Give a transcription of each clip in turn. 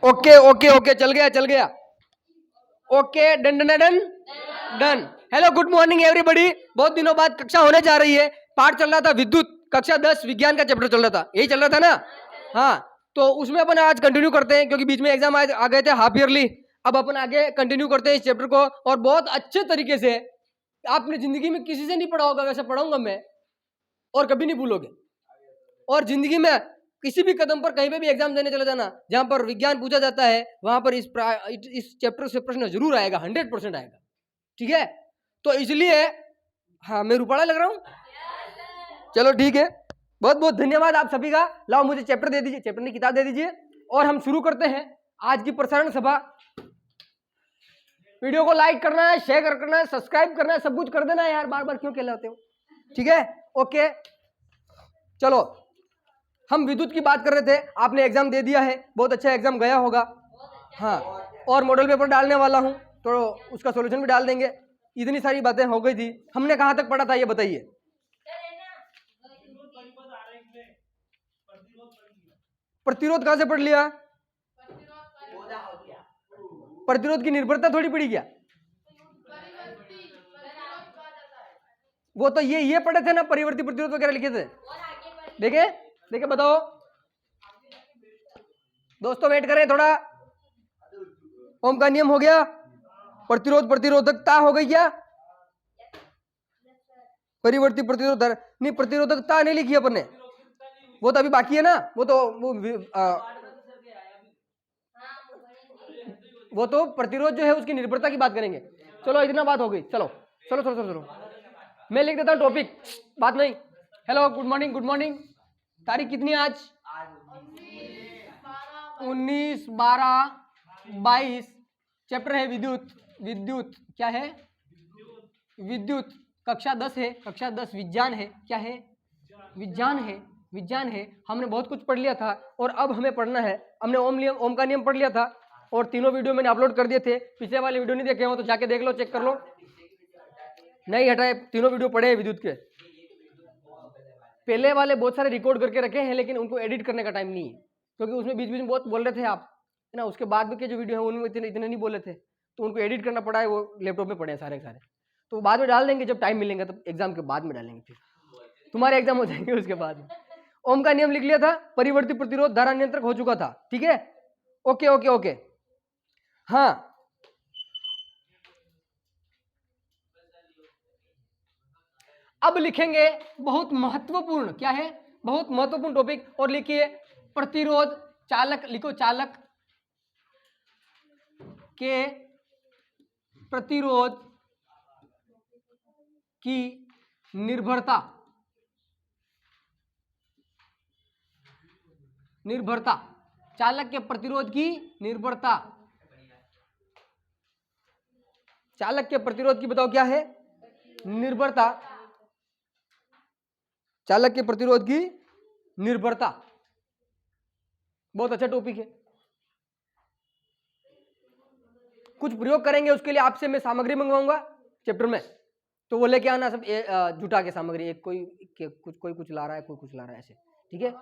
Okay okay okay, चल गया चल गया। Okay, done done done done. Hello, good morning everybody. बहुत दिनों बाद कक्षा होने जा रही है। पाठ चल रहा था विद्युत, कक्षा 10 विज्ञान का चैप्टर चल रहा था, यही चल रहा था ना? हाँ, तो उसमें अपन आज कंटिन्यू करते हैं क्योंकि बीच में एग्जाम आ गए थे हाफ ईयरली। अब अपन आगे कंटिन्यू करते हैं इस चैप्टर को, और बहुत अच्छे तरीके से। आपने जिंदगी में किसी से नहीं पढ़ा होगा वैसे पढ़ाऊंगा मैं, और कभी नहीं भूलोगे। और जिंदगी में किसी भी कदम पर कहीं पे भी एग्जाम देने चले जाना, जहां पर विज्ञान पूछा जाता है, वहां पर इस चैप्टर से प्रश्न जरूर आएगा, 100% आएगा। ठीक है, तो इसलिए हाँ, मैं रूपाड़ा लग रहा हूँ। चलो ठीक है, बहुत बहुत धन्यवाद आप सभी का। लाओ मुझे चैप्टर दे दीजिए, चैप्टर की किताब दे दीजिए, और हम शुरू करते हैं आज की प्रसारण सभा। वीडियो को लाइक करना है, शेयर करना है, सब्सक्राइब करना है, सब कुछ कर देना है यार, बार बार क्यों कहलाते हो? ठीक है, ओके। चलो, हम विद्युत की बात कर रहे थे। आपने एग्जाम दे दिया है, बहुत अच्छा एग्जाम गया होगा। हाँ, और मॉडल पेपर डालने वाला हूँ, तो उसका सॉल्यूशन भी डाल देंगे। इतनी सारी बातें हो गई थी। हमने कहाँ तक पढ़ा था ये बताइए। प्रतिरोध कहाँ से पढ़ लिया? प्रतिरोध की निर्भरता थोड़ी पड़ी क्या? वो तो ये पढ़े थे ना, परिवर्ती प्रतिरोध वगैरह लिखे थे। देखे देखे, बताओ दोस्तों, वेट करें थोड़ा। ओम का नियम हो गया, प्रतिरोध प्रतिरोधकता हो गई क्या? परिवर्ती प्रतिरोध नहीं, प्रतिरोधकता नहीं लिखी अपन ने, वो तो अभी बाकी है ना। वो तो प्रतिरोध जो है उसकी निर्भरता की बात करेंगे। चलो, इतना बात हो गई। चलो चलो चलो चलो चलो, मैं लिख देता हूँ टॉपिक, बात नहीं। Hello, good morning, good morning. तारीख कितनी है आज? 19/12/22। चैप्टर है विद्युत। विद्युत क्या है? विद्युत। कक्षा 10 है, कक्षा 10 विज्ञान है। क्या है? विज्ञान है, विज्ञान है। हमने बहुत कुछ पढ़ लिया था और अब हमें पढ़ना है। हमने ओम का नियम पढ़ लिया था, और तीनों वीडियो मैंने अपलोड कर दिए थे। पिछले वाले वीडियो नहीं देखे हो तो जाके देख लो, चेक कर लो। नहीं हटाए, तीनों वीडियो पढ़े हैं विद्युत के। पहले वाले बहुत सारे रिकॉर्ड करके रखे हैं, लेकिन उनको एडिट करने का टाइम नहीं है, क्योंकि उसमें बीच बीच में बहुत बोल रहे थे आप, है ना। उसके बाद के जो वीडियो है उनमें इतने नहीं बोले थे, तो उनको एडिट करना पड़ा है। वो लैपटॉप में पड़े हैं सारे सारे, तो बाद में डाल देंगे जब टाइम मिलेंगे, तब एग्जाम के बाद में डालेंगे। फिर तुम्हारे एग्जाम हो जाएंगे उसके बाद में। ओम का नियम लिख लिया था, परिवर्ती प्रतिरोध, धारा नियंत्रक हो चुका था। ठीक है, ओके ओके ओके। हाँ, अब लिखेंगे बहुत महत्वपूर्ण, क्या है? बहुत महत्वपूर्ण टॉपिक। और लिखिए प्रतिरोध चालक, लिखो चालक के प्रतिरोध की निर्भरता। निर्भरता, चालक के प्रतिरोध की निर्भरता। चालक के प्रतिरोध की बताओ क्या है? निर्भरता। चालक के प्रतिरोध की निर्भरता बहुत अच्छा टॉपिक है। कुछ प्रयोग करेंगे, उसके लिए आपसे मैं सामग्री मंगवाऊंगा चैप्टर में, तो वो लेके आना सब जुटा के सामग्री। एक कोई कुछ ला रहा है, कोई कुछ ला रहा है, ऐसे। ठीक है,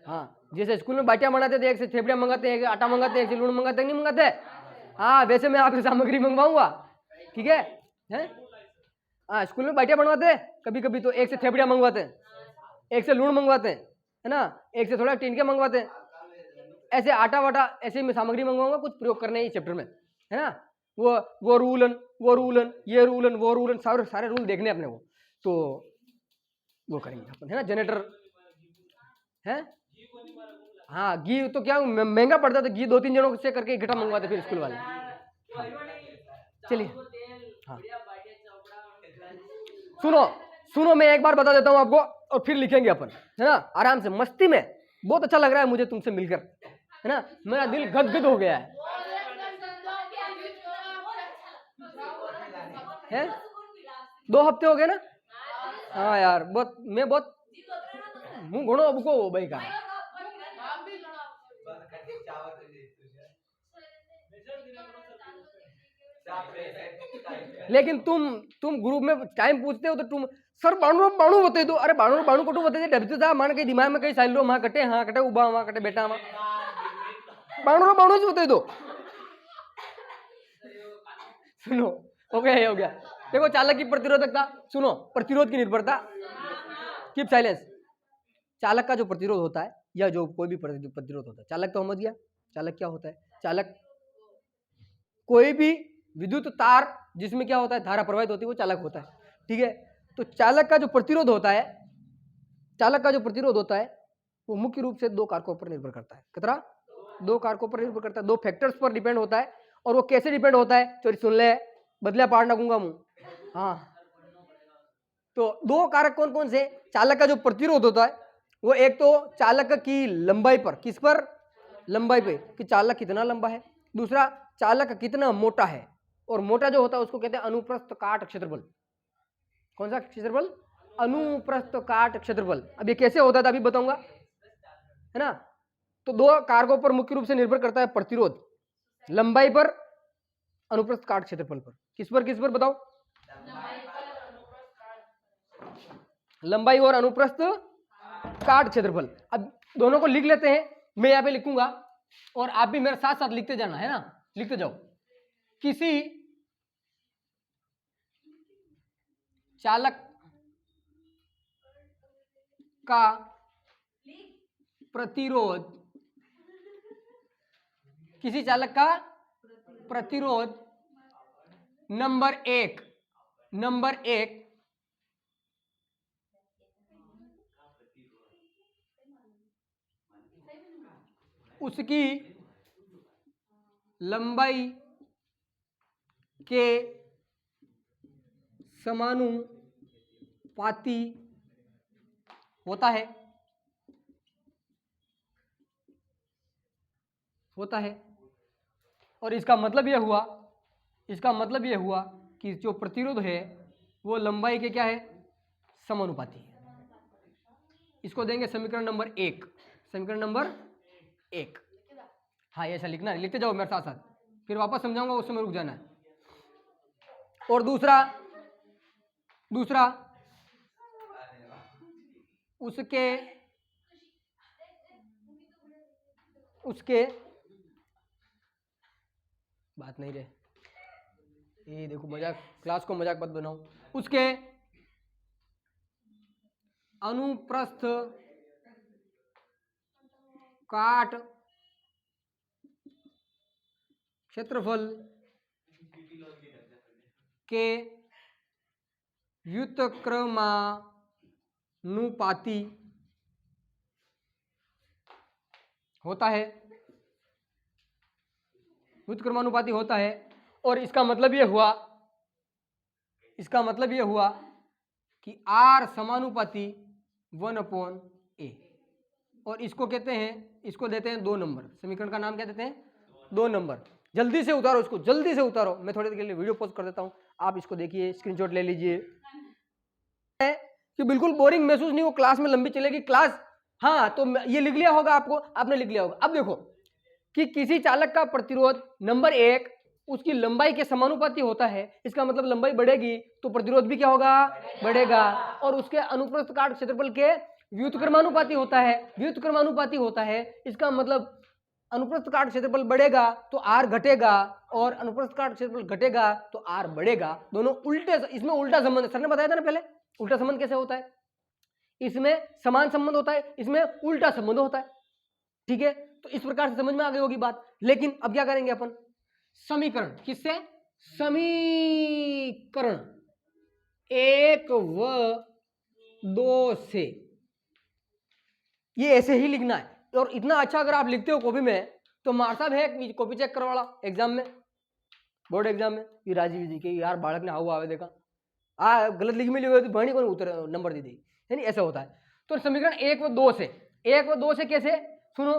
हाँ। जैसे स्कूल में बाटियां बनाते थे, एक से थेपड़ियां मंगाते हैं, एक आटा मंगाते हैं, एक से लूण मंगाते हैं, नहीं मंगाते? हाँ, वैसे मैं आपसे सामग्री मंगवाऊंगा। ठीक है, हाँ। स्कूल में बाटियां बनवाते हैं कभी कभी, तो एक से थेपड़ियां मंगवाते हैं, एक से लूण मंगवाते हैं, है ना, एक से थोड़ा टिनके मंगवाते हैं, ऐसे आटा वाटा, ऐसे मैं सामग्री मंगवाऊंगा। कुछ प्रयोग करने हैं चैप्टर में, है ना। वो रूलन, वो रूलन, ये रूलन, वो रूलन, सारे रूल देखने अपने को, तो वो करेंगे अपन, है ना। जनरेटर है, हाँ। घी तो क्या महंगा पड़ता था, घी 2-3 जनों से करके इकट्ठा मंगवाते फिर स्कूल वाले। हाँ। चलिए, हाँ। सुनो सुनो, मैं एक बार बता देता हूँ आपको, और फिर लिखेंगे अपन, है ना, आराम से, मस्ती में। बहुत अच्छा लग रहा है मुझे तुमसे मिलकर, है ना। मेरा दिल गदगद हो गया है। 2 हफ्ते हो गए ना। हाँ यार, मैं बहुत मुंह घोड़ो अब को भाई का। लेकिन तुम ग्रुप में टाइम पूछते हो तो तुम सर बाणु बाणु बता दो। अरे बाणु बाणु को बता दे, डबते था मान के दिमाग में कहीं साइलो वहां कटे, हाँ कटे, उबा वहां कटे, बेटा वहां। बाणु से बता दो। सुनो, हो गया, ये हो गया। देखो चालक की प्रतिरोधकता, सुनो, प्रतिरोध की निर्भरता, कीप साइलेंस। चालक का जो प्रतिरोध होता है या जो कोई भी प्रतिरोध होता है, चालक तो समझ गया। चालक क्या होता है? चालक कोई भी विद्युत तार जिसमें क्या होता है, धारा प्रवाहित होती है, वो चालक होता है। ठीक है, तो चालक का जो प्रतिरोध होता है, चालक का जो प्रतिरोध होता है वो मुख्य रूप से दो कारकों पर निर्भर करता है। कितना? दो कारकों पर निर्भर करता है, दो फैक्टर्स पर डिपेंड होता है। और वो कैसे डिपेंड होता है? चोरी सुन ले, बदला पाड़ ना दूंगा मुंह। हाँ, तो दो कारक कौन कौन से? चालक का जो प्रतिरोध होता है वो एक तो चालक की लंबाई पर, किस पर? लंबाई पे, कि चालक कितना लंबा है। दूसरा, चालक कितना मोटा है, और मोटा जो होता है उसको कहते हैं अनुप्रस्थ काट क्षेत्रफल। कौन सा क्षेत्रफल? अनुप्रस्थ काट क्षेत्रफल। अब ये कैसे होता था अभी बताऊंगा, है ना। तो दो कारकों पर मुख्य रूप से निर्भर करता है प्रतिरोध, लंबाई पर, अनुप्रस्थ काट क्षेत्रफल पर। किस पर बताओ? लंबाई और अनुप्रस्थ काट क्षेत्रफल। अब दोनों को लिख लेते हैं, मैं यहां पे लिखूंगा और आप भी मेरे साथ साथ लिखते जाना, है ना, लिखते जाओ। किसी चालक का प्रतिरोध, किसी चालक का प्रतिरोध नंबर एक उसकी लंबाई के समानुपाती होता है। और इसका मतलब यह हुआ कि जो प्रतिरोध है वो लंबाई के क्या है? समानुपाती है। इसको देंगे समीकरण नंबर एक। हाँ, ऐसा लिखना है, लिखते जाओ मेरे साथ साथ, फिर वापस समझाऊंगा, उस समय रुक जाना है। और दूसरा उसके बात नहीं रहे, ये देखो मजाक, क्लास को मजाक मत बनाओ। उसके अनुप्रस्थ काट क्षेत्रफल के व्युत्क्रमानुपाती होता है। और इसका मतलब यह हुआ कि R समानुपाती 1/a। और इसको कहते हैं, इसको देते हैं 2 नंबर। समीकरण का नाम क्या देते हैं? 2 नंबर। जल्दी से उतारो इसको, जल्दी से उतारो। मैं थोड़ी देर के लिए वीडियो पॉज कर देता हूं, आप इसको देखिए, स्क्रीनशॉट ले लीजिए। कि बिल्कुल बोरिंग महसूस नहीं हो, क्लास में लंबी चलेगी क्लास। हाँ, तो ये लिख लिया होगा, आपने लिख लिया होगा। अब देखो कि किसी चालक का प्रतिरोध नंबर एक उसकी लंबाई के समानुपाती होता है। इसका मतलब लंबाई बढ़ेगी तो प्रतिरोध भी क्या होगा? बढ़ेगा। और उसके अनुप्रस्थ काट क्षेत्रफल के व्युत्क्रमानुपाती होता है। इसका मतलब अनुप्रस्थ काट क्षेत्रफल बढ़ेगा तो R घटेगा, और अनुप्रस्थ काट क्षेत्रफल घटेगा तो R बढ़ेगा। दोनों उल्टे, इसमें उल्टा संबंध है। सर ने बताया था ना पहले, उल्टा संबंध कैसे होता है? इसमें समान संबंध होता है, इसमें उल्टा संबंध होता है। ठीक है, तो इस प्रकार से समझ में आ गई होगी बात। लेकिन अब क्या करेंगे अपन? समीकरण, किससे? समीकरण 1 व 2 से। ये ऐसे ही लिखना है। और इतना अच्छा अगर आप लिखते हो कॉपी में, तो मार साहब है कॉपी चेक करो वाला एग्जाम में, बोर्ड एग्जाम में, ये राजीव जी के यार बालक ने आवे देखा गलत लिख मिली तो बहनी को उतर नंबर दे दी, यानी ऐसा होता है। तो समीकरण 1 व 2 से कैसे? सुनो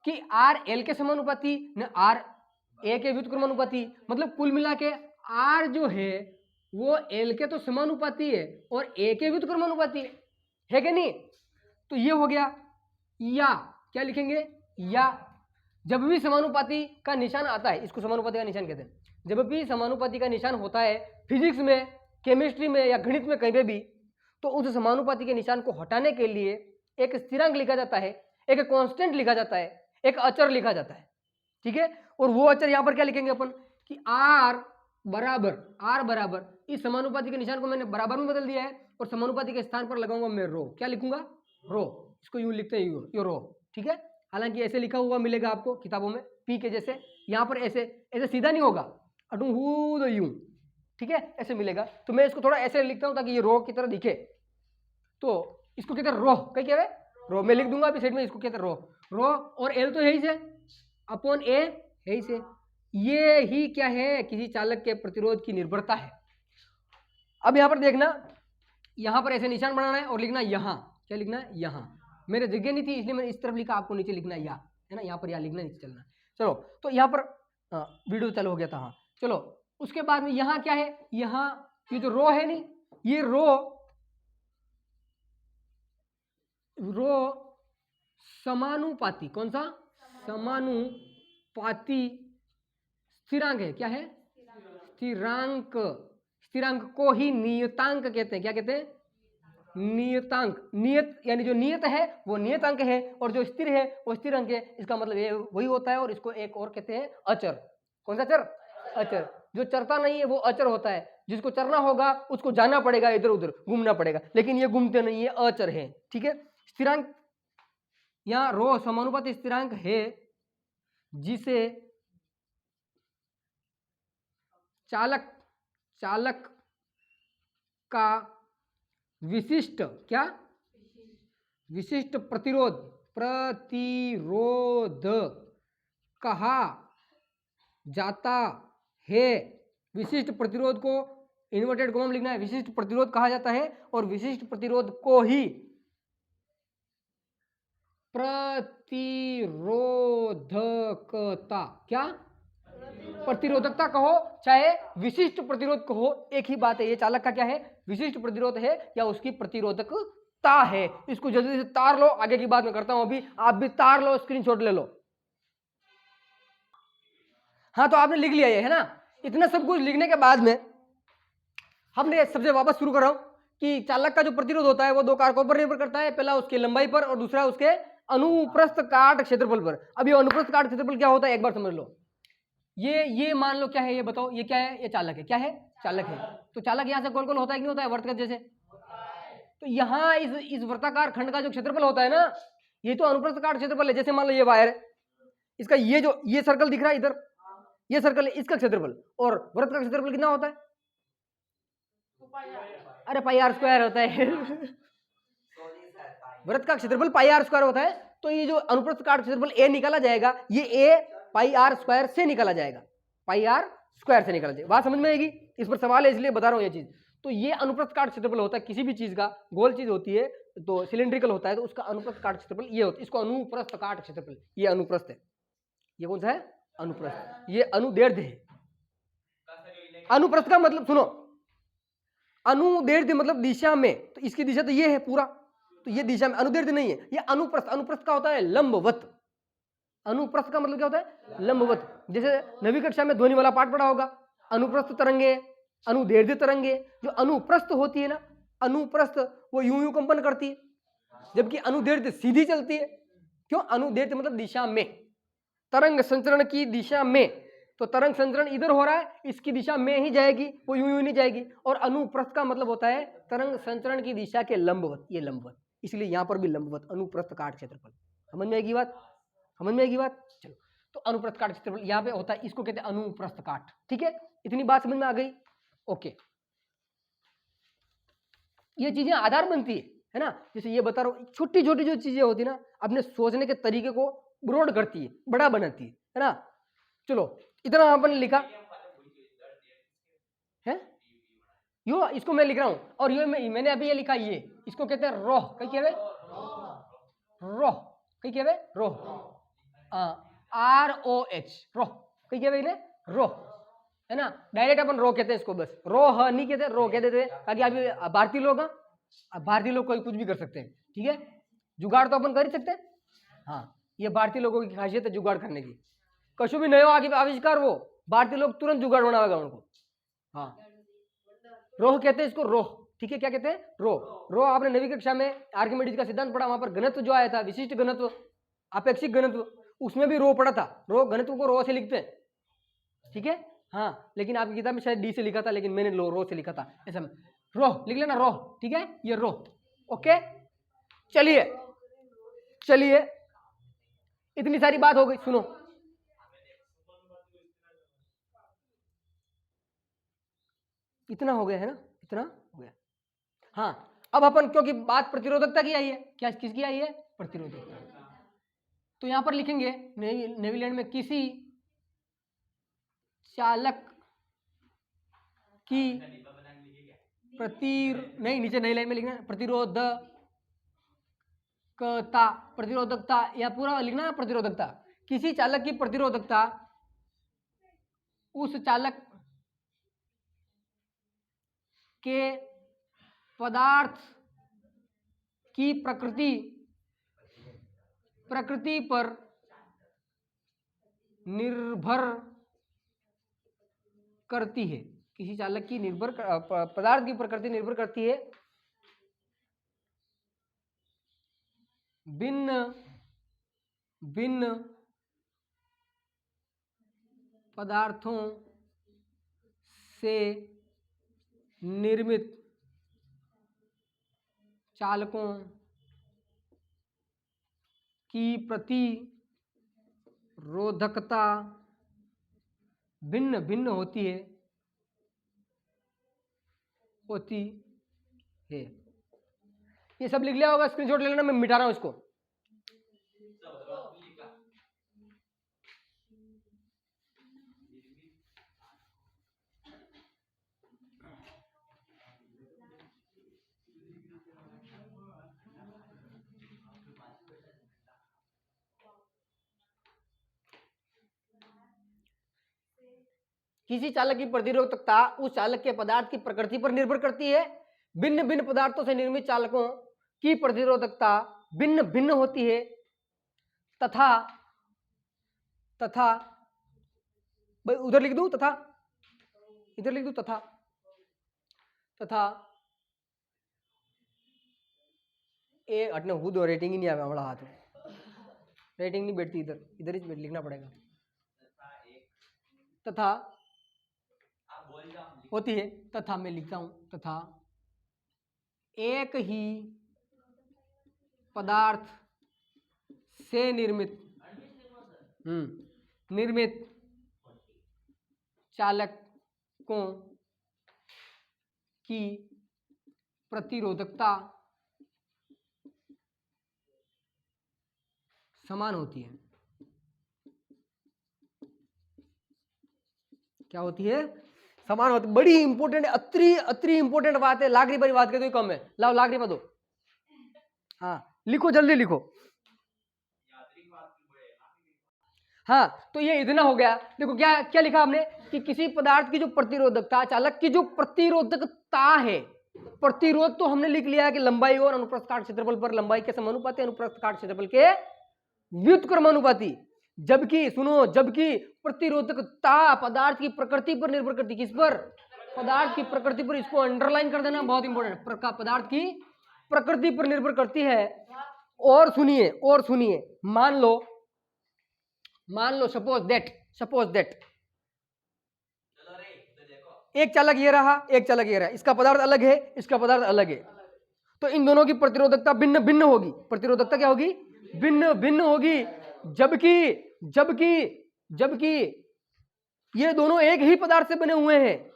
कि R L के समानुपाती न R A के व्युत्क्रमानुपाती, मतलब कुल मिला के R जो है वो L के तो समानुपाती है और A के व्युत्क्रमानुपाती है कि नहीं? तो ये हो गया। या क्या लिखेंगे? या जब भी समानुपाती का निशान आता है, इसको समानुपाती का निशान कहते हैं। जब भी समानुपाती का निशान होता है फिजिक्स में, केमिस्ट्री में या गणित में कहीं पे भी, तो उस समानुपाती के निशान को हटाने के लिए एक स्थिरांक लिखा जाता है, एक कांस्टेंट लिखा जाता है, एक अचर लिखा जाता है। ठीक है। और वो अचर यहाँ पर क्या लिखेंगे अपन कि r बराबर इस समानुपाती के निशान को मैंने बराबर में बदल दिया है और समानुपाती के स्थान पर लगाऊंगा मैं रो। क्या लिखूंगा? रो। इसको यूं लिखते हैं, यू रो, ठीक है। हालांकि ऐसे लिखा हुआ मिलेगा आपको किताबों में पी के जैसे, यहाँ पर ऐसे ऐसे सीधा नहीं होगा, अटू यूं, ठीक है, ऐसे मिलेगा। तो मैं इसको थोड़ा ऐसे लिखता हूँ ताकि ये रो की तरह दिखे। तो इसको कहते हैं रो, कहीं कह रहे रो, मैं लिख दूंगा अभी साइड में, इसको कहते हैं रो। रो और एल तो यही से अपॉन ए यही से, ये ही क्या है, किसी चालक के प्रतिरोध की निर्भरता है। अब यहां पर देखना, यहां पर ऐसे निशान बनाना है और लिखना यहां, क्या लिखना है? यहां। मेरे जगह नहीं थी इसलिए मैंने इस तरफ लिखा, आपको नीचे लिखना है या, है ना, यहाँ पर या लिखना, नीचे चलना। चलो तो यहाँ पर वीडियो चालू हो गया था, हाँ चलो। उसके बाद में यहाँ क्या है, यहाँ ये जो रो है नहीं, ये रो समानुपाती, कौन सा? समानुपाती स्थिरांक है। क्या है? स्थिरांक। स्थिरांक को ही नियतांक कहते हैं। क्या कहते हैं? नियतांक। नियत यानी जो नियत है वो नियतांक है और जो स्थिर है वो स्थिरांक है। इसका मतलब ये वही होता है। और इसको एक और कहते हैं अचर। कौन सा अचर? अचर। जो चरता नहीं है वो अचर होता है, जिसको चरना होगा उसको जाना पड़ेगा, इधर उधर घूमना पड़ेगा, लेकिन ये घूमते नहीं, ये अचर है, ठीक है। स्थिरांक, यहाँ रो समानुपाती स्थिरांक है जिसे चालक का विशिष्ट, क्या? विशिष्ट प्रतिरोध कहा जाता है। विशिष्ट प्रतिरोध को इन्वर्टेड कॉमा में लिखना है, विशिष्ट प्रतिरोध कहा जाता है। और विशिष्ट प्रतिरोध को ही प्रतिरोधकता, क्या? प्रतिरोधकता कहो चाहे विशिष्ट प्रतिरोध कहो, एक ही बात है। ये चालक का क्या है? विशिष्ट प्रतिरोध है या उसकी प्रतिरोधकता है। इसको जल्दी से तार लो, आगे की बात मैं करता हूं। अभी आप भी तार लो, स्क्रीनशॉट ले लो। हाँ तो आपने लिख लिया ये, है ना। इतना सब कुछ लिखने के बाद में हमने सबसे वापस शुरू कर रहा हूं कि चालक का जो प्रतिरोध होता है वो दो कारकों पर निर्भर करता है। पहला उसकी लंबाई पर और दूसरा उसके अनुप्रस्थ काट क्षेत्रफल पर। अब ये अनुप्रस्थ काट क्षेत्रफल क्या होता है एक बार समझ लो। ये मान लो क्या है, ये बताओ, ये क्या है? ये चालक है। क्या है? चालक है। तो चालक यहां से गोल गोल होता है कि नहीं होता है? वर्तगत जैसे। तो यहाँ इस वृत्ताकार खंड का जो क्षेत्रफल होता है ना, ये तो अनुप्रस्थ काट क्षेत्रफल है। जैसे मान लो ये वायर है, इसका ये सर्कल दिख रहा है इधर, ये सर्कल है, इसका क्षेत्रफल। और वृत्त का क्षेत्रफल कितना होता है? अरे पाई आर स्क्वायर होता है। वृत्त का क्षेत्रफल पाई आर स्क्वायर होता है। तो ये जो अनुप्रस्थ काट क्षेत्रफल ए निकाला जाएगा, ये ए पाई आर स्क्वायर से निकाला जाएगा, पाई आर स्क्वायर से निकाला जाएगा। बात समझ में आएगी? इस पर सवाल है इसलिए बता रहा हूं ये चीज। तो ये अनुप्रस्थ काट क्षेत्रफल होता है किसी भी चीज का। गोल चीज होती है तो सिलिंड्रिकल होता है, तो उसका अनुप्रस्थ काट क्षेत्रफल ये होता है। इसको अनुप्रस्थ काट क्षेत्रफल, ये अनुप्रस्थ है। ये कौन सा है? अनुप्रस्थ। ये अनुदैर्ध्य है। अनुप्रस्थ का मतलब सुनो, अनुदैर्ध्य मतलब दिशा में, तो इसकी दिशा तो ये है पूरा, तो ये दिशा में अनुदैर्ध्य नहीं है, ये अनुप्रस्थ। अनुप्रस्थ का होता है लंबवत। अनुप्रस्थ का मतलब क्या होता है? लंबवत। जैसे नवीं कक्षा में ध्वनि वाला पाठ पढ़ा होगा, अनुप्रस्थ तरंगे, अनुदैर्ध्य तरंगे। जो अनुप्रस्थ होती है ना, अनुप्रस्थ वो यूं कंपन करती है, जबकि अनुदैर्ध्य सीधी चलती है। क्यों? अनुदैर्ध्य मतलब दिशा में, तरंग संचरण की दिशा में। तो तरंग संचरण इधर हो रहा है, इसकी दिशा में ही जाएगी, वो यूं नहीं जाएगी। और अनुप्रस्थ का मतलब होता है तरंग संचरण की दिशा के लंबवत, ये लंबवत। इसलिए यहां पर भी लंबवत, अनुप्रस्थ काट क्षेत्रफल। समझ में आएगी बात? समझ में आएगी बात? चलो, तो अनुप्रस्थ काट क्षेत्रफल यहाँ पे होता है, इसको कहते हैं अनुप्रस्थ काट। ठीक है, इतनी बात समझ में आ गई? ओके, ये चीजें आधार बनती है ना। जैसे ये बता रहा हूँ, छोटी छोटी जो चीजें होती है ना, अपने सोचने के तरीके को ब्रॉड करती है, बड़ा बनाती है ना। चलो इतना अपन लिखा है, यो इसको मैं लिख रहा हूं। और ये मैंने अभी ये लिखा, ये इसको कहते हैं रोह। कहीं कहवे रोह, कहीं कहवे रोह, ROH, रोह। कहीं कहवे रोह, है ना। डायरेक्ट अपन रो कहते हैं इसको, बस रोह नहीं कहते, रो कहते थे। ताकि अभी भारतीय लोग, भारतीय लोग कोई कुछ भी कर सकते हैं, ठीक है। जुगाड़ तो अपन कर ही सकते हैं। हाँ, ये भारतीय लोगों की खासियत है जुगाड़ करने की। कशु भी नयो आगे आविष्कार वो भारतीय लोग तुरंत जुगाड़ बनावेगा उनको। हाँ, रोह कहते हैं इसको, रोह। ठीक है, क्या कहते हैं? रोह। रोह आपने नवीं कक्षा में आर्किमिडीज का सिद्धांत पढ़ा, वहां पर घनत्व जो आया था, विशिष्ट घनत्व, आपेक्षिक घनत्व, उसमें भी रो पड़ा था, रो घनत्व को रो से लिखते हैं, ठीक है। हाँ, लेकिन आपकी किताब में शायद डी से लिखा था, लेकिन मैंने रो से लिखा था, ऐसा रो लिख लेना, रो, ठीक है, ये रो, ओके। चलिए चलिए, इतनी सारी बात हो गई, सुनो, इतना हो गया है ना, इतना हो गया। हाँ, अब अपन, क्योंकि बात प्रतिरोधकता की आई है, क्या किसकी आई है, प्रतिरोधकता, तो यहां पर लिखेंगे नेवीलैंड में किसी चालक की नहीं, नीचे नई लाइन में लिखना प्रतिरोधकता, या पूरा लिखना प्रतिरोधकता, किसी चालक की प्रतिरोधकता उस चालक के पदार्थ की प्रकृति पर निर्भर करती है। किसी चालक की पदार्थ की प्रकृति निर्भर करती है भिन्न भिन्न पदार्थों से निर्मित चालकों की प्रतिरोधकता भिन्न भिन्न होती है। ये सब लिख लिया होगा, स्क्रीनशॉट ले लेना, मैं मिटा रहा हूं इसको। किसी चालक की प्रतिरोधकता उस चालक के पदार्थ की प्रकृति पर निर्भर करती है। भिन्न भिन्न पदार्थों से निर्मित चालकों की प्रतिरोधकता भिन्न भिन्न होती है तथा उधर लिख दूं, तथा इधर लिख दूं, तथा ए हटने खुद रेटिंग ही नहीं आया हमारा हाथ में, रेटिंग नहीं बैठती, इधर ही लिखना पड़ेगा। तथा होती है, तथा मैं लिखता हूं, तथा एक ही पदार्थ से निर्मित चालकों की प्रतिरोधकता समान होती है। क्या होती है, समान होती है। बड़ी इंपॉर्टेंट, अत्री इंपॉर्टेंट बात है, लाख रुपये बात करते कम है, लाओ लाख रुपये दो। हाँ लिखो, जल्दी लिखो। हाँ, तो ये इतना हो गया। देखो क्या क्या लिखा हमने कि किसी पदार्थ की जो प्रतिरोधकता, चालक की जो प्रतिरोधकता है, प्रतिरोध तो हमने लिख लिया है कि लंबाई और अनुप्रस्थ काट क्षेत्रफल पर लंबाई के समानुपाती, अनुप्रस्थ काट क्षेत्रफल के व्युत्क्रमानुपाती। जबकि सुनो, जबकि प्रतिरोधकता पदार्थ की प्रकृति पर निर्भर करती, किस पर, पदार्थ की प्रकृति पर। इसको अंडरलाइन कर देना, बहुत इंपॉर्टेंट, पदार्थ की प्रकृति पर निर्भर करती है। और सुनिए, मान लो सपोज दैट एक चालक ये रहा, एक चालक ये रहा, इसका पदार्थ अलग है, इसका पदार्थ अलग है, तो इन दोनों की प्रतिरोधकता भिन्न भिन्न होगी। प्रतिरोधकता क्या होगी, भिन्न भिन्न होगी। जबकि ये दोनों एक ही पदार्थ से बने हुए हैं,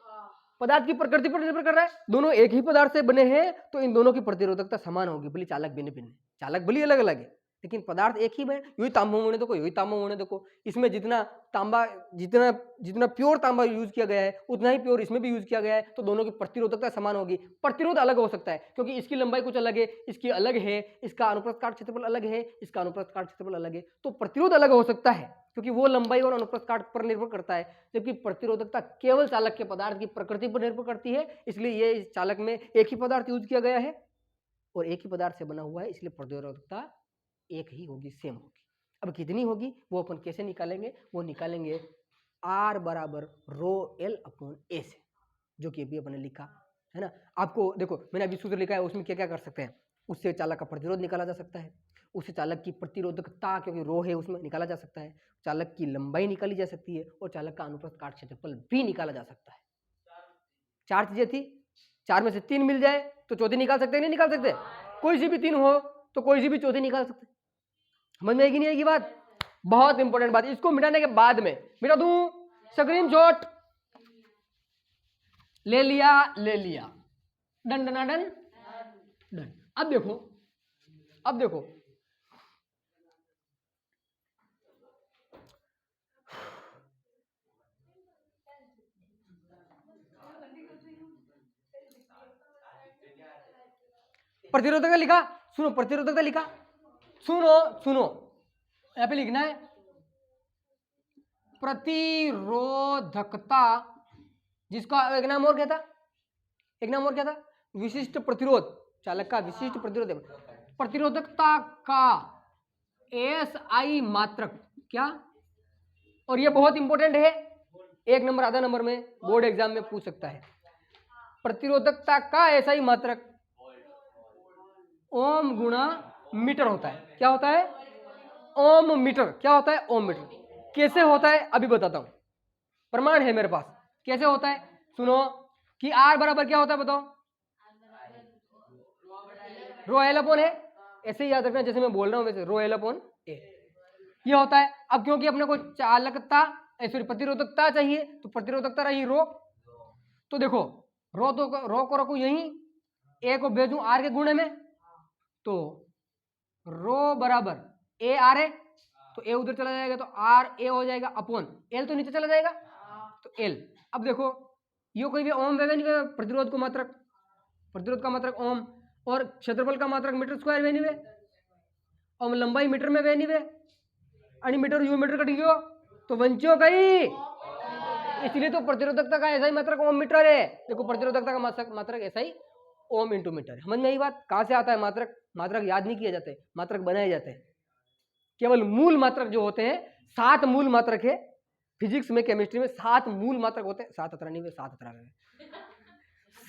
पदार्थ की प्रकृति पर निर्भर कर रहा है, दोनों एक ही पदार्थ से बने हैं, तो इन दोनों की प्रतिरोधकता समान होगी। भले चालक भिन्न भिन्न, चालक भले अलग अलग है, लेकिन पदार्थ एक ही है। यही तांबा होने देखो, यही तांबा होने देखो, इसमें जितना प्योर तांबा यूज किया गया है, उतना ही प्योर इसमें भी यूज किया गया है, तो दोनों की प्रतिरोधकता समान होगी। प्रतिरोध अलग हो सकता है, क्योंकि इसकी लंबाई कुछ अलग है, इसकी अलग है, इसका अनुप्रस्थ काट क्षेत्रफल अलग है, इसका अनुप्रस्थ काट क्षेत्रफल अलग है, तो प्रतिरोध अलग हो सकता है, क्योंकि वो लंबाई और अनुप्रस्थ काट पर निर्भर करता है। जबकि प्रतिरोधकता केवल चालक के पदार्थ की प्रकृति पर निर्भर करती है, इसलिए ये इस चालक में एक ही पदार्थ यूज किया गया है और एक ही पदार्थ से बना हुआ है, इसलिए प्रतिरोधकता एक ही होगी, सेम होगी। अब कितनी होगी वो अपन कैसे निकालेंगे, वो निकालेंगे R बराबर रो L अपॉन A से, जो कि अभी अपने लिखा है ना। आपको देखो मैंने अभी सूत्र लिखा है, उसमें क्या क्या कर सकते हैं, उससे चालक का प्रतिरोध निकाला जा सकता है, उस चालक की प्रतिरोधकता, क्योंकि रो है उसमें, निकाला जा सकता है, चालक की लंबाई निकाली जा सकती है और चालक का अनुप्रस्थ काट क्षेत्रफल भी निकाला जा सकता है। 4 चीजें थी, 4 में से 3 मिल जाए तो चौथी निकाल सकते हैं, नहीं निकाल सकते? कोई सी भी 3 हो तो कोई सी भी चौथी निकाल सकते। समझ में आएगी नहीं आएगी बात? बहुत इंपॉर्टेंट बात। इसको मिटाने के बाद में मिटा दूं, स्क्रीनशॉट ले लिया, डन डन डन डन। अब देखो, प्रतिरोधकता लिखा, सुनो, प्रतिरोधकता लिखा, सुनो यहां पे लिखना है प्रतिरोधकता, जिसका एक नाम और क्या था, विशिष्ट प्रतिरोध, चालक का विशिष्ट प्रतिरोध, प्रतिरोधकता का SI मात्रक क्या, और ये बहुत इंपॉर्टेंट है, 1 नंबर आधा नंबर में बोर्ड एग्जाम में पूछ सकता है। प्रतिरोधकता का SI मात्रक ओम गुणा मीटर होता है। क्या होता है? ओम मीटर। क्या होता है? ओम मीटर। कैसे होता है अभी बताता हूं, प्रमाण है मेरे पास। कैसे होता है सुनो, कि R बराबर क्या होता है बताओ? रो एल अपॉन है, ऐसे ही याद रखना जैसे मैं बोल रहा हूं वैसे, रो एल अपॉन ए ये होता है। अब क्योंकि अपने को चालकता सॉरी प्रतिरोधकता चाहिए तो प्रतिरोधकता रही रो, तो देखो रो को रखू यहीं, ए को भेजू आर के गुणे में, तो रो बराबर ए आर है, तो ए उधर चला जाएगा तो आर ए हो जाएगा, अपॉन एल तो नीचे चला जाएगा तो एल। अब देखो यो कोई भी ओम वेवे नहीं, प्रतिरोध को मात्रक, प्रतिरोध का मात्रक ओम, और क्षेत्रफल का मात्रक मीटर स्क्वायर वे नहीं वे, और लंबाई मीटर में वे नहीं वे, आणि मीटर यू मीटर कट गयो तो वंचियो गई, इसलिए तो प्रतिरोधकता का ऐसा ही मात्रक ओम मीटर है। देखो प्रतिरोधकता का मात्रक ऐसा ही ओम इंटू मीटर। समझ में आई बात? कहां से आता है मात्रक? मात्रक याद नहीं किए जाते, मात्रक बनाए जाते हैं। केवल मूल मात्रक जो होते हैं, 7 मूल मात्रक है फिजिक्स में, केमिस्ट्री में 7 मूल मात्रक होते हैं, 7 अतरा नहीं वे 7 अतरा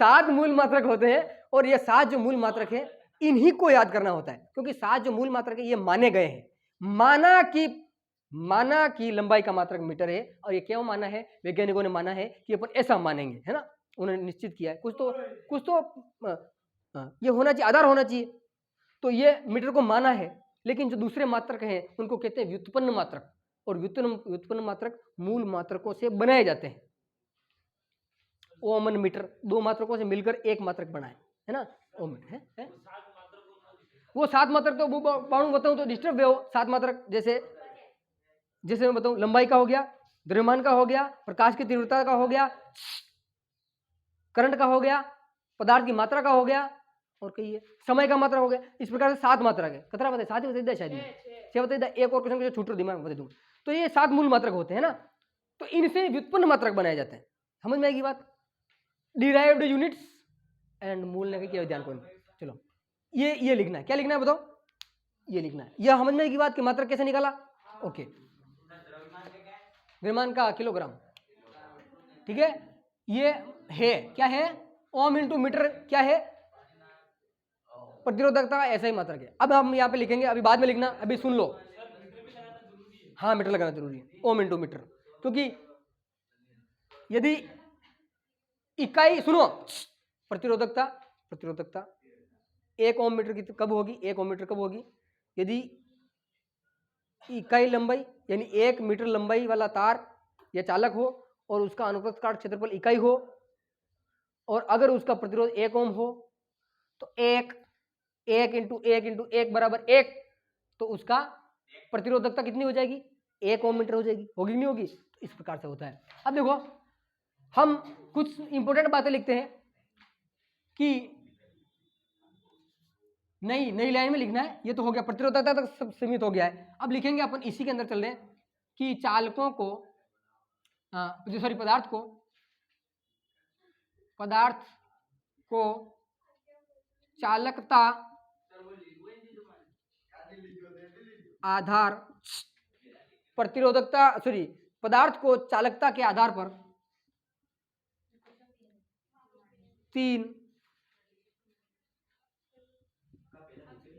7 मूल मात्रक होते हैं, और ये 7 जो मूल मात्रक है इन्हीं को याद करना होता है, क्योंकि 7 जो मूल मात्रक है ये माने गए हैं। माना कि लंबाई का मात्रक मीटर है, और ये क्यों माना है? वैज्ञानिकों ने माना है कि अपन ऐसा मानेंगे, है ना, उन्होंने निश्चित किया है। कुछ तो ये होना चाहिए, आधार होना चाहिए, तो ये मीटर को माना है। लेकिन जो दूसरे मात्रक हैं उनको कहते हैं व्युत्पन्न मात्रक, और व्युत्पन्न मात्रक मूल मात्रकों से बनाए जाते हैं। ओमन मीटर 2 मात्रकों से मिलकर एक मात्रक बना है ना, ओम मीटर है? वो 7 मात्रक तो बाणु बताऊं तो डिस्टर्ब हो। 7 मात्रक जैसे मैं बताऊं, लंबाई का हो गया, द्रव्यमान का हो गया, प्रकाश की तीव्रता का हो गया, करंट का हो गया, पदार्थ की मात्रा का हो गया, और कहिए समय का मात्रा हो गया। इस प्रकार से 7 मात्रक है। कतरा बताए? 7 ही बता शायद, 6 बता, एक और क्वेश्चन छूट दिमाग बता दूं, तो ये 7 मूल मात्रक होते हैं ना, तो इनसे व्युत्पन्न मात्रक बनाए जाते हैं। समझ में आएगी बात? डिराइव्ड यूनिट्स एंड मूल ने क्या ध्यान को, चलो ये लिखना है। क्या लिखना है बताओ? ये लिखना है। यह समझ में आएगी बात कि मात्रक कैसे निकाला? ओके, द्रव्यमान का किलोग्राम, ठीक है। ये है क्या है? ओम इंटू मीटर क्या है? प्रतिरोधकता ऐसा ही मात्रक है। अब हम यहाँ पे लिखेंगे, अभी बाद में लिखना, अभी सुन लो। हाँ मीटर लगाना जरूरी है, ओम इंटू मीटर, क्योंकि यदि इकाई सुनो, प्रतिरोधकता 1 ओम मीटर की कब होगी? 1 ओम मीटर कब होगी? यदि इकाई लंबाई यानी 1 मीटर लंबाई वाला तार या चालक हो और उसका अनुप्रस्थ काट क्षेत्रफल इकाई हो, और अगर उसका प्रतिरोध 1 ओम हो तो 1 इंटू 1 बराबर 1, तो उसका प्रतिरोधकता कितनी हो जाएगी? 1 ओम मीटर हो जाएगी। होगी नहीं होगी? तो इस प्रकार से होता है। अब देखो हम कुछ इंपॉर्टेंट बातें लिखते हैं कि नई लाइन में लिखना है। ये तो हो गया, प्रतिरोधकता तक सब सीमित हो गया है। अब लिखेंगे अपन इसी के अंदर चल रहे हैं कि चालकों को सॉरी पदार्थ को चालकता आधार प्रतिरोधकता सॉरी पदार्थ को चालकता के आधार पर 3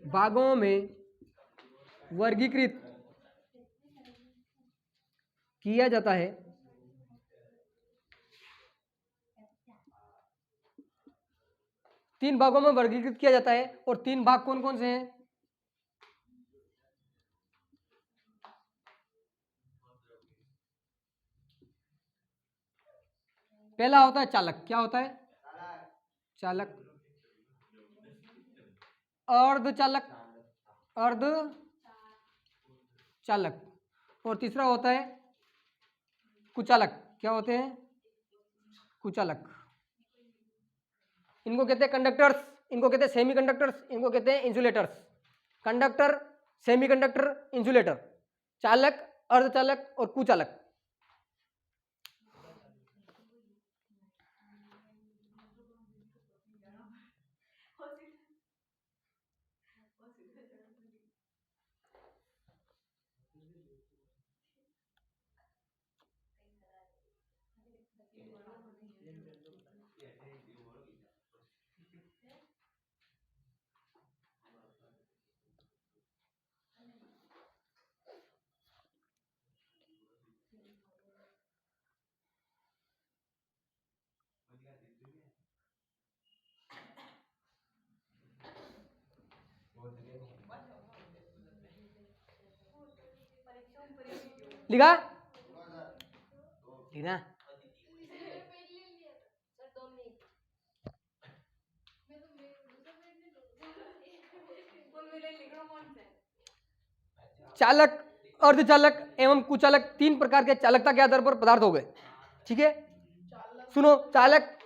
भागों में वर्गीकृत किया जाता है तीन भागों में वर्गीकृत किया जाता है। और तीन भाग कौन कौन से हैं? पहला होता है चालक। क्या होता है? चालक। अर्धचालक, अर्धचालक। और तीसरा होता है कुचालक। क्या होते हैं? कुचालक। इनको कहते हैं कंडक्टर्स, इनको कहते हैं सेमीकंडक्टर्स, इनको कहते हैं इंसुलेटर्स। कंडक्टर, सेमीकंडक्टर, इंसुलेटर, चालक, अर्धचालक और कुचालक। लिखा लिखा चालक, अर्धचालक एवं कुचालक तीन प्रकार के चालकता के आधार पर पदार्थ हो गए। ठीक है, सुनो। चालक,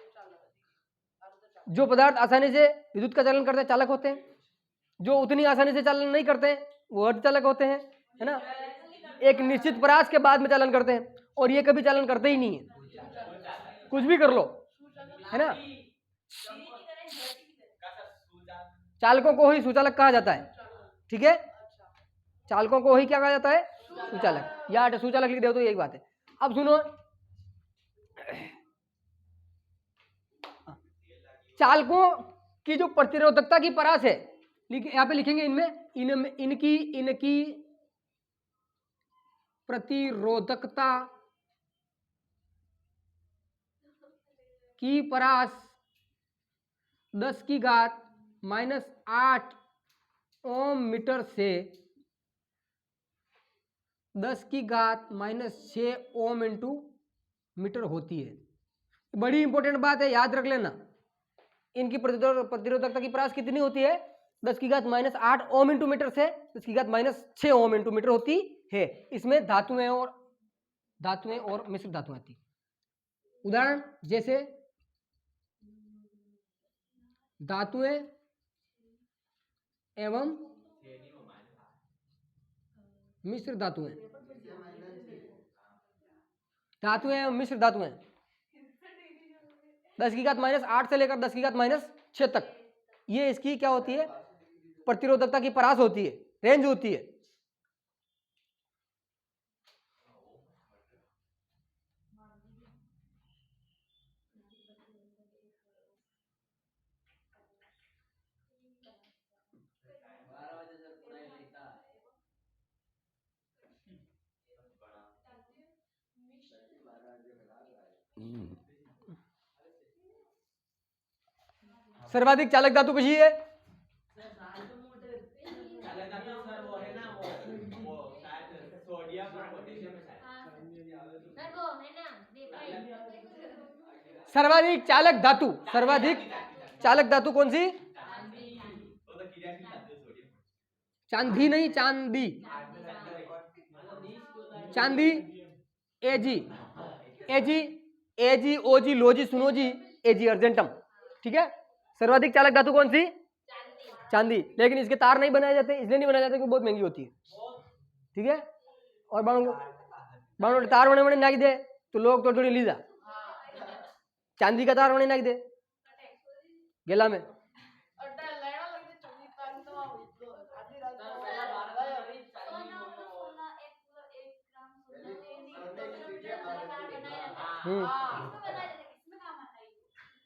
जो पदार्थ आसानी से विद्युत का चालन करते हैं चालक होते हैं। जो उतनी आसानी से चालन नहीं करते हैं वो अर्धचालक होते हैं, है ना। एक निश्चित परास के बाद में चालन करते हैं, और ये कभी चालन करते ही नहीं है, कुछ भी कर लो, है ना। चालकों को ही सुचालक कहा जाता है। ठीक है, चालकों को ही क्या कहा जाता है? सुचालक। या सुचालक लिख दो तो यही बात है। अब सुनो, चालकों की जो प्रतिरोधकता की परास है, यहाँ पे लिखेंगे इनकी प्रतिरोधकता की परास 10⁻⁸ ओम मीटर से 10⁻⁶ ओम इंटू मीटर होती है। बड़ी इंपॉर्टेंट बात है, याद रख लेना। इनकी प्रतिरोधकता की परास कितनी होती है? 10⁻⁸ ओम इंटू मीटर से 10⁻⁶ ओम इंटू मीटर होती है। इसमें धातुएं और मिश्र धातुएं आती। उदाहरण जैसे धातुएं एवं मिश्र धातुएं, धातुएं एवं मिश्र धातुएं 10⁻⁸ से लेकर 10⁻⁶ तक, ये इसकी क्या होती है? प्रतिरोधकता की परास होती है, रेंज होती है। सर्वाधिक चालक धातु कशी है? सर्वाधिक चालक धातु कौन सी? चांदी नहीं, चांदी, चांदी। एजी ओजी लोजी सुनोजी एजी अर्जेंटम। ठीक है, सर्वाधिक चालक धातु कौन सी? चांदी। लेकिन इसके तार नहीं बनाए जाते, इसलिए नहीं बनाए जाते क्योंकि बहुत महंगी होती है। ठीक है, और बाणों तार बने बने नाक दे तो लोग थोड़ी ली जा, चांदी का तार बने नाक दे गेला में।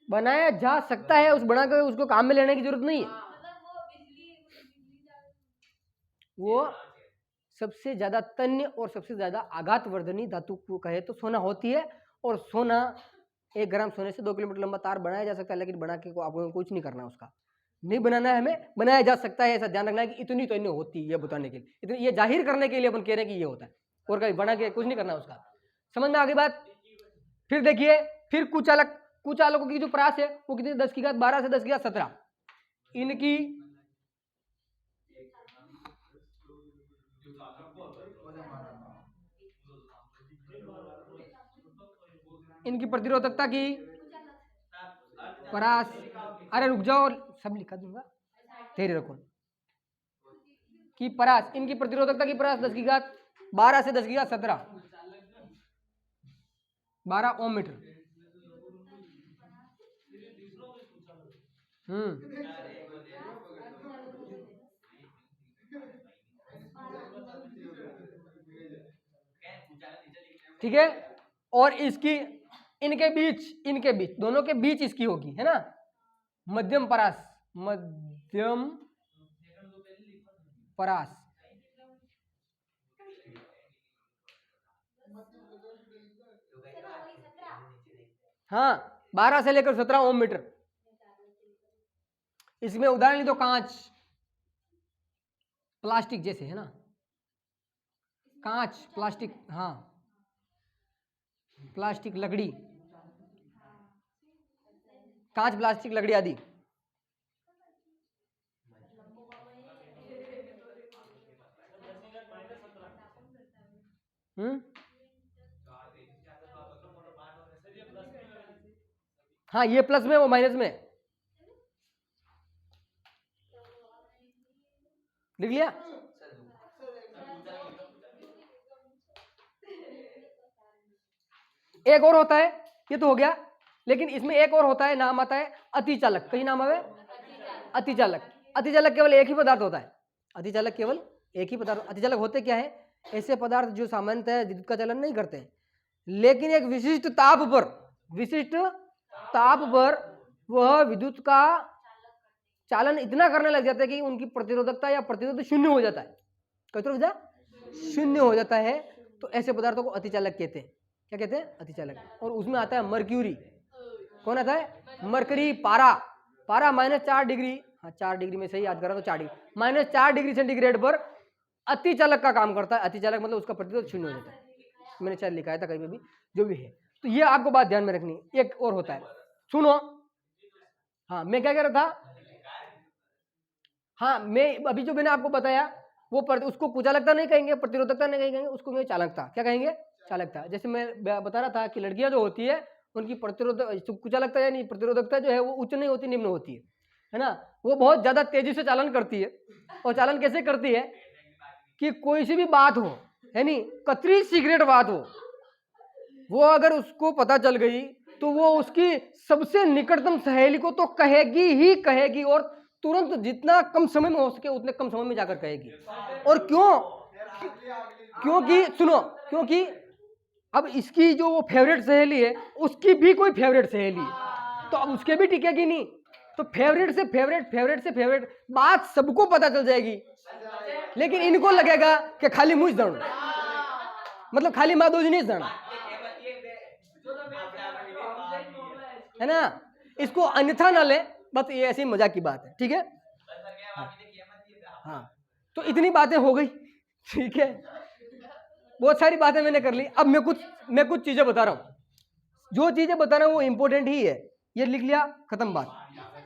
बनाया जा सकता है, उस बना के उसको काम में लेने की जरूरत नहीं है। वो सबसे ज्यादा तन्य और सबसे ज्यादा आघातवर्धनी धातु को कहे तो सोना होती है। और सोना 1 ग्राम सोने से 2 किलोमीटर लंबा तार बनाया जा सकता है, लेकिन बना के आपको कुछ नहीं करना, उसका नहीं बनाना है, हमें बनाया जा सकता है। ऐसा ध्यान रखना है कि इतनी तन्य होती है, ये बताने के लिए, इतनी, ये जाहिर करने के लिए अपन कह रहे हैं कि ये होता है, और कहीं बना के कुछ नहीं करना उसका। समझ में आ गई बात? फिर देखिए, फिर कुचालकों की जो परास है वो कितनी, 10 की घात 12 से 10 की घात 17। इनकी प्रतिरोधकता की परास, अरे रुक जाओ, सब लिखा दूंगा, तेरे रखो की परास, इनकी प्रतिरोधकता की परास 10 की घात 12 से 10 की घात 17, 12 ओम मीटर। ठीक है, और इसकी इनके बीच दोनों के बीच इसकी होगी, है ना, मध्यम परास, मध्यम परास। हाँ, 12 से लेकर 17 ओम मीटर। इसमें उदाहरण ली तो कांच, प्लास्टिक जैसे, है ना, कांच, प्लास्टिक, हाँ, प्लास्टिक, लकड़ी, कांच, प्लास्टिक, लकड़ी आदि। हाँ, ये प्लस में, वो माइनस में, लिख लिया। एक और होता है, ये तो हो गया, लेकिन इसमें एक और होता है, नाम आता है अतिचालक। कहीं नाम आवे, अतिचालक। अतिचालक केवल एक ही पदार्थ होता है, अतिचालक केवल एक ही पदार्थ। अतिचालक होते क्या है, ऐसे पदार्थ जो सामान्यतः विद्युत का चलन नहीं करते हैं, लेकिन एक विशिष्ट ताप पर वह विद्युत का चालन इतना करने लग जाता है कि उनकी प्रतिरोधकता या प्रतिरोध शून्य हो जाता है, शून्य हो जाता है। तो ऐसे पदार्थों को अतिचालक कहते हैं। क्या कहते हैं? अतिचालक। और उसमें आता है मर्क्यूरी। कौन आता है? मरकरी। पारा -4 डिग्री, हाँ 4 डिग्री में सही याद करा तो 4 डिग्री, -4 डिग्री सेंटीग्रेड पर अतिचालक का काम करता है। अतिचालक मतलब उसका प्रतिरोध शून्य हो जाता है। मैंने शायद लिखा था कहीं पे भी, जो भी है। तो ये आपको बात ध्यान में रखनी। एक और होता है, सुनो, हाँ मैं क्या कह रहा था, हाँ मैं अभी जो मैंने आपको बताया वो उसको कुचालकता नहीं कहेंगे, प्रतिरोधकता नहीं कहेंगे, उसको कहेंगे चालकता। क्या कहेंगे? चालकता। जैसे मैं बता रहा था कि लड़कियां जो होती है उनकी कुचालकता यानी प्रतिरोधकता जो है वो उच्च नहीं होती, निम्न होती है ना। वो बहुत ज्यादा तेजी से चालन करती है। और चालन कैसे करती है कि कोई सी भी बात हो, है नी, कतरी सीक्रेट बात हो, वो अगर उसको पता चल गई तो वो उसकी सबसे निकटतम सहेली को तो कहेगी ही कहेगी, और तुरंत जितना कम समय में हो सके उतने कम समय में जाकर कहेगी। और क्यों? क्योंकि सुनो, क्योंकि अब इसकी जो वो फेवरेट सहेली है उसकी भी कोई फेवरेट सहेली है, तो अब उसके भी टिकेगी नहीं। तो फेवरेट से फेवरेट बात सबको पता चल जाएगी, लेकिन इनको लगेगा कि खाली मुझ जाना, मतलब खाली माधोजी नहीं जाना, है ना। इसको अन्यथा ना ले, बस ये ऐसी मजाक की बात है, ठीक है। हाँ, तो इतनी बातें हो गई, ठीक है, बहुत सारी बातें मैंने कर ली। अब मैं कुछ चीजें बता रहा हूं, जो चीजें बता रहा हूं वो इंपॉर्टेंट ही है। ये लिख लिया, खत्म बात।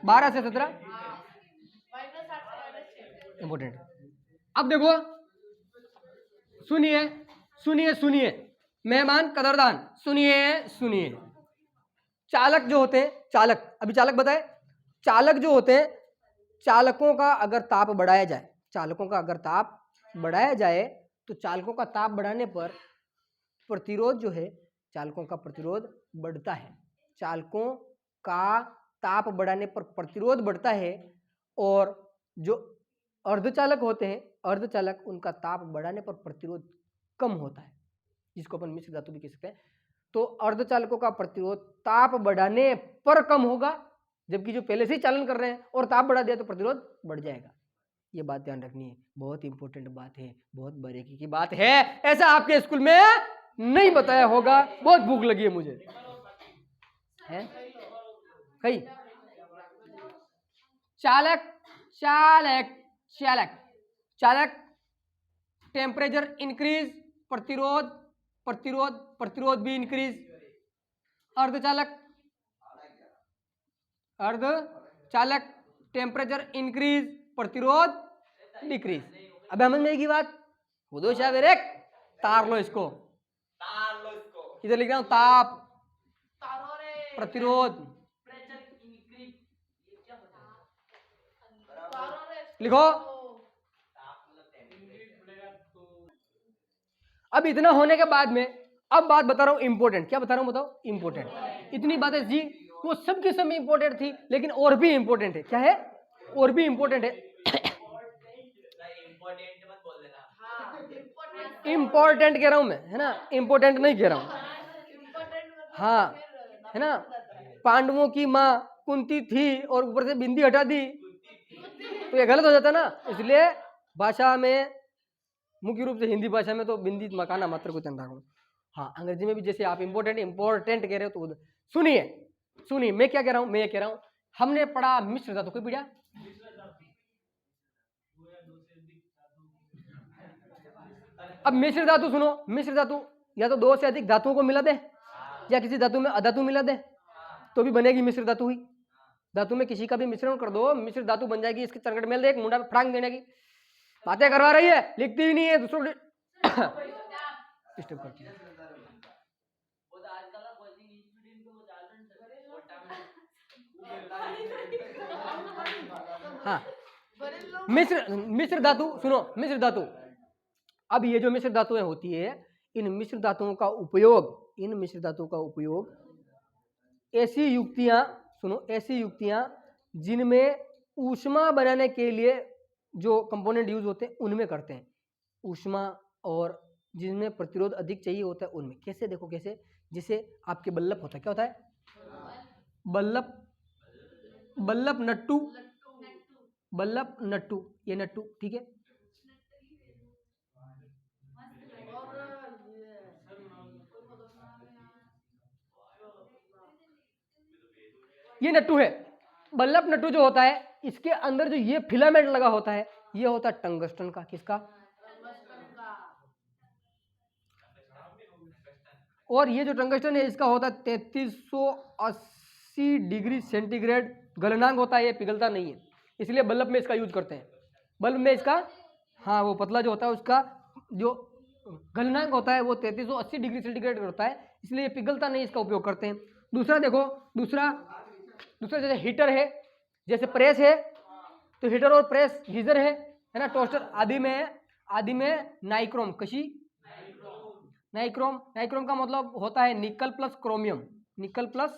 12 से 17 इंपॉर्टेंट। अब देखो, सुनिए मेहमान कदरदान, सुनिए। चालक जो होते हैं, अभी चालक बताए, चालक जो होते हैं, चालकों का अगर ताप बढ़ाया जाए तो चालकों का ताप बढ़ाने पर प्रतिरोध जो है, चालकों का प्रतिरोध बढ़ता है। चालकों का ताप बढ़ाने पर प्रतिरोध बढ़ता है। और जो अर्धचालक होते हैं, अर्धचालक, उनका ताप बढ़ाने पर प्रतिरोध कम होता है, जिसको अपन मिश्र धातु भी कह सकते हैं। तो अर्धचालकों का प्रतिरोध ताप बढ़ाने पर कम होगा, जबकि जो पहले से ही चालन कर रहे हैं और ताप बढ़ा दिया तो प्रतिरोध बढ़ जाएगा। ये बात ध्यान रखनी है, बहुत इंपॉर्टेंट बात है, बहुत बारीकी की बात है, ऐसा आपके स्कूल में नहीं बताया होगा। बहुत भूख लगी है मुझे, है कहीं चालक चालक चालक चालक टेम्परेचर इंक्रीज, प्रतिरोध प्रतिरोध प्रतिरोध भी इंक्रीज। अर्धचालक अर्धचालक टेम्परेचर इंक्रीज, प्रतिरोध डिक्रीज। अब समझ में आएगी बात। खुदो शायद एक तार लो इसको, इधर लिख रहा हूं ताप, प्रतिरोध, लिखो। अब इतना होने के बाद में अब बात बता रहा हूं इंपोर्टेंट। क्या बता रहा हूं बताओ? इंपोर्टेंट। इतनी बातें जी वो सबके सब में इंपोर्टेंट थी, लेकिन और भी इंपोर्टेंट है। क्या है? और भी इंपोर्टेंट है। इंपॉर्टेंट कह रहा हूं मैं, है ना, इंपॉर्टेंट नहीं कह रहा हूं। हाँ, है ना, पांडवों की माँ कुंती थी और ऊपर से बिंदी हटा दी तो ये गलत हो जाता ना। इसलिए भाषा में, मुख्य रूप से हिंदी भाषा में तो बिंदी मकाना मात्र को चंदा रखो। हाँ, अंग्रेजी में भी जैसे आप इंपॉर्टेंट कह रहे हो तो सुनिए सुनिए मैं क्या कह रहा हूं। मैं ये कह रहा हूं हमने पढ़ा मिश्र धातु, कोई पढ़ा? अब मिश्र धातु सुनो, मिश्र धातु या तो दो से अधिक धातुओं को मिला दे या किसी धातु में अधातु मिला दे तो भी बनेगी मिश्र धातु ही। धातु में किसी का भी मिश्रण कर दो, मिश्र धातु बन जाएगी। इसके चरकट मेल दे, एक मुंडा पे फ्रांक देने की बातें करवा रही है, लिखती भी नहीं है, दूसरों डिस्टर्ब करती है। हाँ, मिश्र धातु सुनो, मिश्र धातु। अब ये जो मिश्र धातुएं होती है, इन मिश्र धातुओं का उपयोग ऐसी युक्तियां सुनो, ऐसी युक्तियां जिनमें ऊष्मा बनाने के लिए जो कंपोनेंट यूज होते हैं उनमें करते हैं। ऊष्मा और जिनमें प्रतिरोध अधिक चाहिए होता है उनमें। कैसे? देखो कैसे। जैसे आपके बल्लभ होता है, क्या होता है? बल्लभ, बल्लभ नट्टू, बल्लभ नट्टू, ये नट्टू, ठीक है। ये नट्टू है। बल्लभ नट्टू जो होता है, इसके अंदर जो ये फिलामेंट लगा होता है, ये होता है टंगस्टन का। किसका? और ये जो टंगस्टन है इसका होता है 3380 डिग्री सेंटीग्रेड गलनांक होता है। ये पिघलता नहीं है, इसलिए बल्ब में इसका यूज करते हैं। बल्ब में इसका, हाँ, वो पतला जो होता है उसका जो गलनांक होता है वो 3380 डिग्री सेंटीग्रेड होता है, इसलिए पिघलता नहीं, इसका उपयोग करते हैं। दूसरा देखो, दूसरा जैसे हीटर है, जैसे प्रेस है, तो हीटर और प्रेस गीजर है ना, टोस्टर आदि में नाइक्रोम, कशी नाइक्रोम। नाइक्रोम का मतलब होता है nickel plus chromium, nickel plus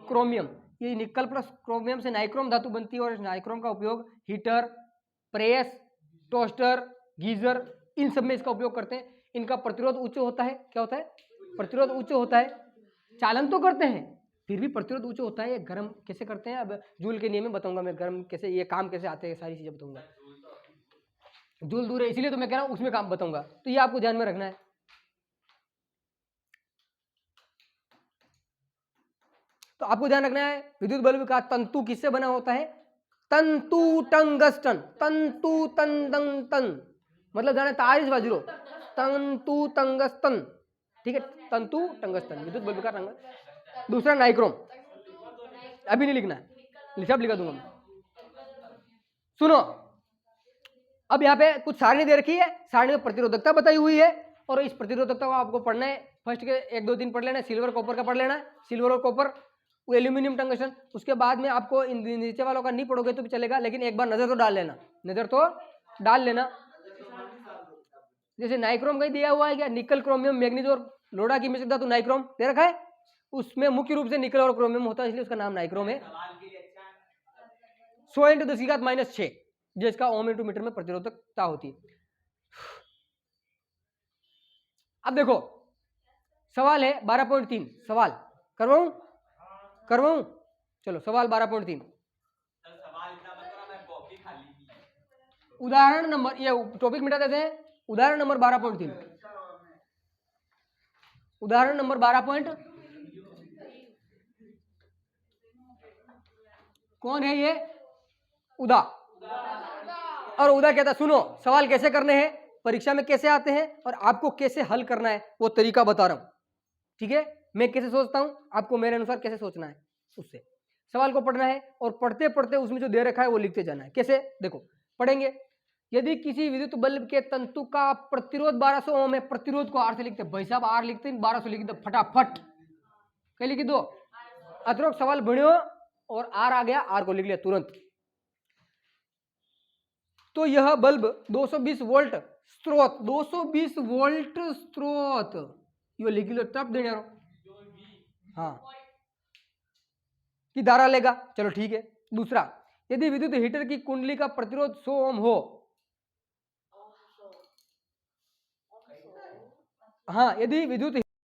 chromium. ये निकल प्लस क्रोमियम से नाइक्रोम धातु बनती है और इस नाइक्रोम का उपयोग हीटर, प्रेस, टोस्टर, गीजर, इन सब में इसका उपयोग करते हैं। इनका प्रतिरोध उच्च होता है। क्या होता है? प्रतिरोध उच्च होता है। चालन तो करते हैं फिर भी प्रतिरोध उच्च होता है। ये गर्म कैसे करते हैं, अब जूल के नियम में बताऊंगा मैं, गर्म कैसे, ये काम कैसे आते हैं, सारी चीजें बताऊंगा। जूल दूर है इसीलिए तो मैं कह रहा हूँ उसमें काम बताऊंगा, तो ये आपको ध्यान में रखना है। तो आपको ध्यान रखना है विद्युत बल्ब का तंतु किससे बना होता है? तंतु टंगस्टन, तंतु तन मतलब जाने तारीस बाजरो, तंतु टंगस्टन, ठीक है, तंतु टंगस्टन विद्युत बल्ब का रंग। दूसरा नाइक्रोम, अभी नहीं लिखना है, सब लिखा दूंगा मैं। सुनो, अब यहाँ पे कुछ सारणी दे रखी है, सारणी में प्रतिरोधकता बताई हुई है और इस प्रतिरोधकता को आपको पढ़ना है। फर्स्ट के 1-2 दिन पढ़ लेना है। सिल्वर कॉपर का पढ़ लेना है, सिल्वर और कॉपर, वो एल्यूमिनियम टंगस्टन। उसके बाद में आपको इन नीचे वालों का नहीं पढ़ोगे तो भी चलेगा, लेकिन एक बार नजर तो डाल लेना, नजर तो डाल लेना। जैसे नाइक्रोम का ही दिया हुआ है क्या, निकल क्रोमियम मैग्नीज और लोड़ा की मिश्र धातु नाइक्रोम दे रखा है, उसमें मुख्य रूप से निकल और क्रोमियम होता है, इसलिए उसका नाम नाइक्रोम है। 100 × 10⁻⁶ जिसका ओम इंटू मीटर में प्रतिरोधकता होती है। अब देखो सवाल है 12.3, सवाल करवाऊं? चलो सवाल 12.3। उदाहरण नंबर, ये टॉपिक मिटा देते हैं। उदाहरण नंबर 12.3, उदाहरण नंबर 12 कौन है ये? उदा। और उदा कहता है सुनो सवाल कैसे करने हैं, परीक्षा में कैसे आते हैं और आपको कैसे हल करना है वो तरीका बता रहा हूं। ठीक है, मैं कैसे सोचता हूं, आपको मेरे अनुसार कैसे सोचना है, उससे सवाल को पढ़ना है और पढ़ते पढ़ते उसमें जो दे रखा है वो लिखते जाना है। कैसे देखो पढ़ेंगे, यदि किसी विद्युत बल्ब के तंतु का प्रतिरोध 1200 ओम है, प्रतिरोध को आर से लिखते भाई साहब, आर लिखते 1200 लिख दो फटाफट, क्या लिख दो अतरोक सवाल बढ़ियो और आर आ गया, आर को लिख लिया तुरंत। तो यह बल्ब 220 वोल्ट स्रोत, 220 वोल्ट स्रोत यो लिख लो तब देने हाँ की धारा लेगा। चलो ठीक है। दूसरा, यदि विद्युत हीटर की कुंडली का प्रतिरोध 100 ओम हो, हाँ यदि विद्युत